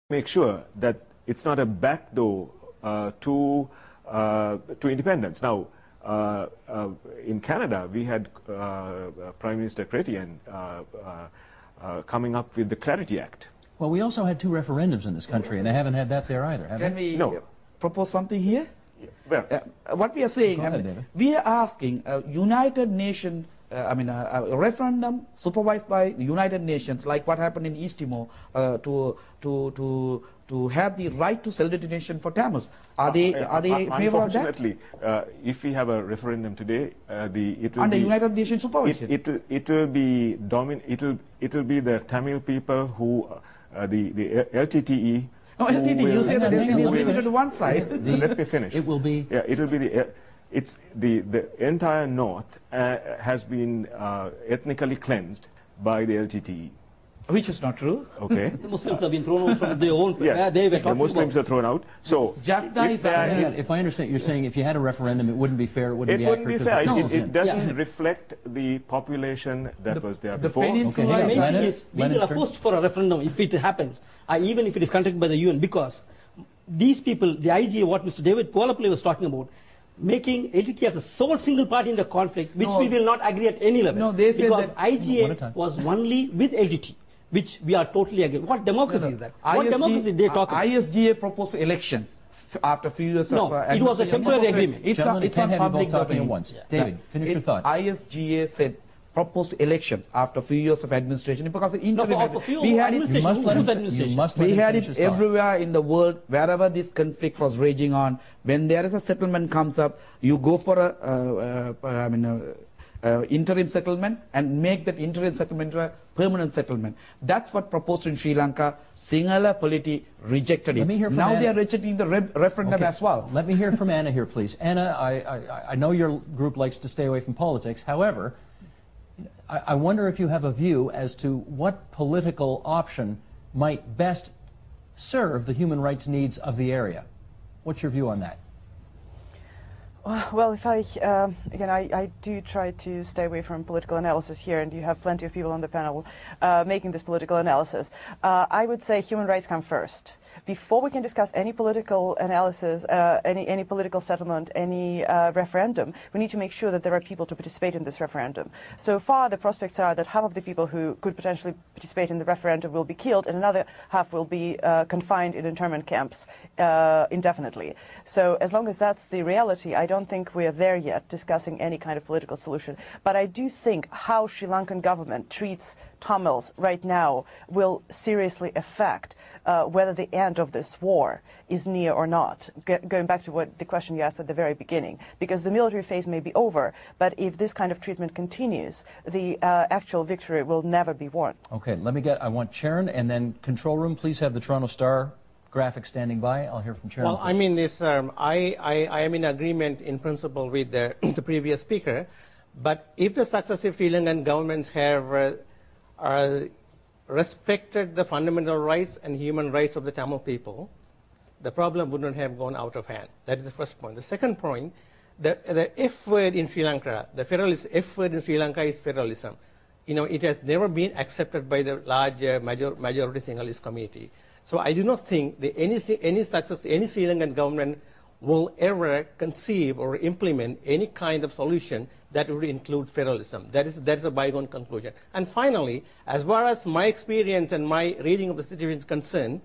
make sure that it's not a backdoor to independence. Now, in Canada, we had Prime Minister Chrétien coming up with the Clarity Act. Well, we also had 2 referendums in this country, and they haven't had that there either, have they? Can we No. propose something here? Yeah. Well, What we are saying, Go ahead, David. we are asking a United Nations, a referendum supervised by the United Nations, like what happened in East Timor, to have the right to self-determination for Tamils. Are they in favor of that? Unfortunately, if we have a referendum today, it will Under be United Nations supervision. it will be the Tamil people who the LTTE. No, LTTE. You say that LTTE is limited to one side. Let me finish. It will be. Yeah, it will be the entire north has been ethnically cleansed by the LTTE. Which is not true. Okay. The Muslims have been thrown out from their own. Yes, They were the Muslims are thrown out. So Jaffna is If I understand, you're saying if you had a referendum, it wouldn't be fair, it wouldn't it be wouldn't be accurate. fair. because the It doesn't Yeah. reflect the population that was there the before. peninsula- Okay, My hang on. main thing Leonard? is we will Leonard's turn. oppose for a referendum if it happens, even if it is conducted by the UN, because these people, the IGA, what Mr. David Polapole was talking about, making LTT as a sole single party in the conflict, which No. we will not agree at any level. No, they said because that- One at a IGA time. was only with LTT, which we are totally against. What democracy is that? What democracy they talk about? ISGA proposed elections after a few years No, of it was a administration. temporary agreement. Gentlemen, It's can't on have you public both talking at domain. once. David, finish your thought. ISGA said proposed elections after a few years of administration because the No, interim for a few we had it administration. You must let Whose him, administration? you must let we him had finish it his thought. everywhere in the world, wherever this conflict was raging on. When there is a settlement comes up, you go for interim settlement and make that interim settlement a permanent settlement. That's what proposed in Sri Lanka. Sinhala polity rejected Let it. me hear from Now they Anna. are rejecting the referendum Okay, as well. Let me hear from Anna here, please. Anna, I know your group likes to stay away from politics. However, I wonder if you have a view as to what political option might best serve the human rights needs of the area. What's your view on that? Well, if again, I do try to stay away from political analysis here, and you have plenty of people on the panel making this political analysis. I would say human rights come first. Before we can discuss any political analysis, any political settlement, any referendum, we need to make sure that there are people to participate in this referendum. So far, the prospects are that half of the people who could potentially participate in the referendum will be killed, and another half will be confined in internment camps indefinitely. So as long as that's the reality, I don't think we are there yet discussing any kind of political solution. But I do think how Sri Lankan government treats Tamils right now will seriously affect whether the end of this war is near or not. Going back to what the question you asked at the very beginning, because the military phase may be over, but if this kind of treatment continues, the actual victory will never be won. Okay, I want Sharon, and then control room, please have the Toronto Star graphic standing by. I'll hear from Sharon Well, first. I mean, I am in agreement in principle with the previous speaker, but if the successive Sri Lankan governments have respected the fundamental rights and human rights of the Tamil people, the problem would not have gone out of hand. That is the first point. The second point, the F word in Sri Lanka, the federalist F word in Sri Lanka is federalism. You know, it has never been accepted by the large majority Sinhalese community. So I do not think that any Sri Lankan government will ever conceive or implement any kind of solution that would include federalism. That is a bygone conclusion. And finally, as far as my experience and my reading of the situation is concerned,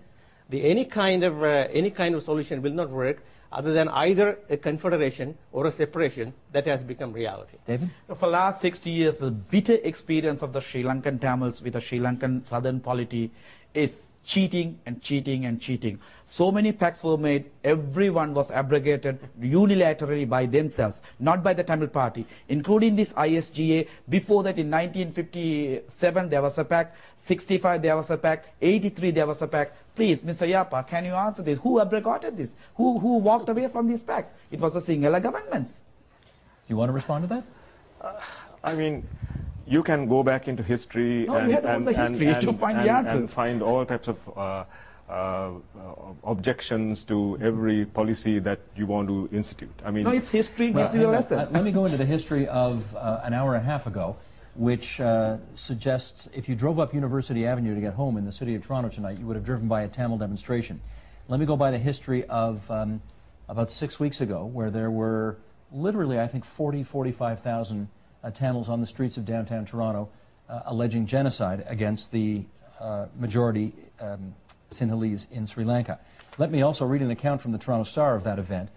any kind of solution will not work other than either a confederation or a separation that has become reality. David? For the last 60 years, the bitter experience of the Sri Lankan Tamils with the Sri Lankan southern polity is cheating and cheating and cheating. So many pacts were made, everyone was abrogated unilaterally by themselves, not by the Tamil party, including this ISGA. Before that, in 1957, there was a pact, 65, there was a pact, 83, there was a pact. Please, Mr. Yapa, can you answer this? Who abrogated this? Who walked away from these pacts? It was the Sinhala governments. Do you want to respond to that? I mean, you can go back into history to find the answers. And find all types of objections to every policy that you want to institute. I mean, No, it's history gives you a lesson. Let me go into the history of an hour and a half ago. which suggests if you drove up University Avenue to get home in the city of Toronto tonight, you would have driven by a Tamil demonstration. Let me go by the history of about 6 weeks ago, where there were literally, I think, 45,000 Tamils on the streets of downtown Toronto alleging genocide against the majority Sinhalese in Sri Lanka. Let me also read an account from the Toronto Star of that event.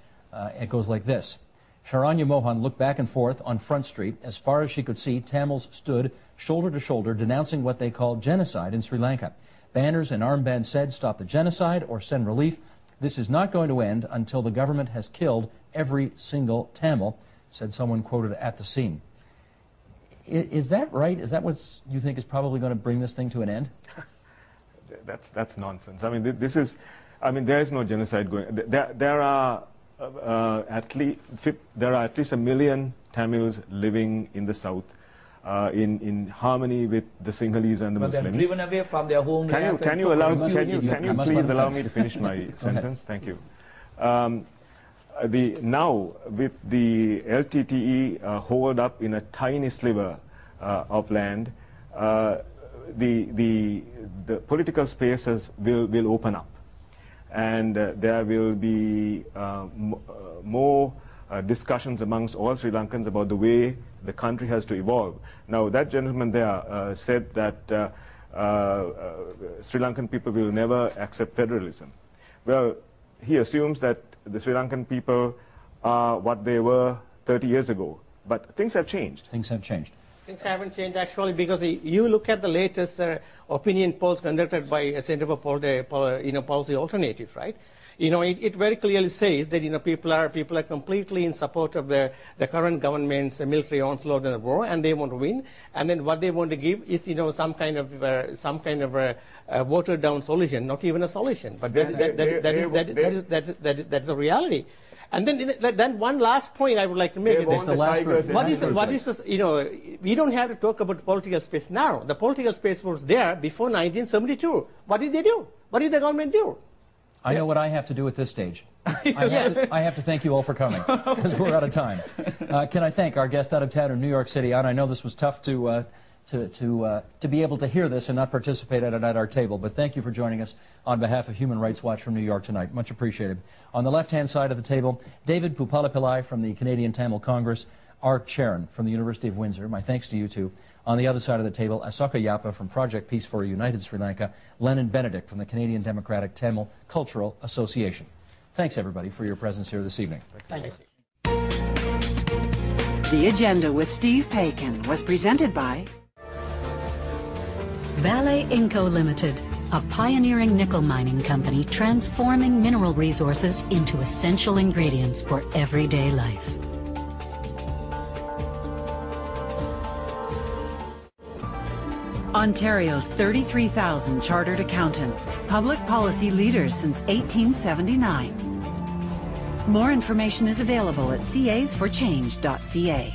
It goes like this. Sharanya Mohan looked back and forth on Front Street. As far as she could see, Tamils stood shoulder to shoulder denouncing what they called genocide in Sri Lanka. Banners and armbands said, "Stop the genocide" or "Send relief." This is not going to end until the government has killed every single Tamil, said someone quoted at the scene. Is that right? Is that what you think is probably going to bring this thing to an end? That's nonsense. I mean, there is no genocide going. There are at least 1 million Tamils living in the south, in harmony with the Sinhalese and the But Muslims. they're driven away from their homelands. Can you please allow me to finish my sentence? Thank you. Now, with the LTTE holed up in a tiny sliver of land, the political spaces will open up. And there will be more discussions amongst all Sri Lankans about the way the country has to evolve. Now, that gentleman there said that Sri Lankan people will never accept federalism. Well, he assumes that the Sri Lankan people are what they were 30 years ago. But things have changed. Things have changed. Things haven't changed actually, because you look at the latest opinion polls conducted by Center for Policy Alternatives, right? It very clearly says that people are completely in support of the current government's military onslaught and the war, and they want to win. And then what they want to give is some kind of watered down solution, not even a solution, but that's a reality. And then one last point I would like to make is this: we don't have to talk about the political space now. The political space was there before 1972. What did they do? What did the government do? I know what I have to do at this stage. I have to thank you all for coming, because we're out of time. Can I thank our guest out of town in New York City? And I know this was tough to be able to hear this and not participate at it at our table. But thank you for joining us on behalf of Human Rights Watch from New York tonight. Much appreciated. On the left-hand side of the table, David Pupalapillai from the Canadian Tamil Congress, Art Charon from the University of Windsor. My thanks to you two. On the other side of the table, Asoka Yapa from Project Peace for a United Sri Lanka, Lennon Benedict from the Canadian Democratic Tamil Cultural Association. Thanks, everybody, for your presence here this evening. Thank you. The Agenda with Steve Paikin was presented by Vale Inco Limited, a pioneering nickel mining company transforming mineral resources into essential ingredients for everyday life. Ontario's 33,000 chartered accountants, public policy leaders since 1879. More information is available at casforchange.ca.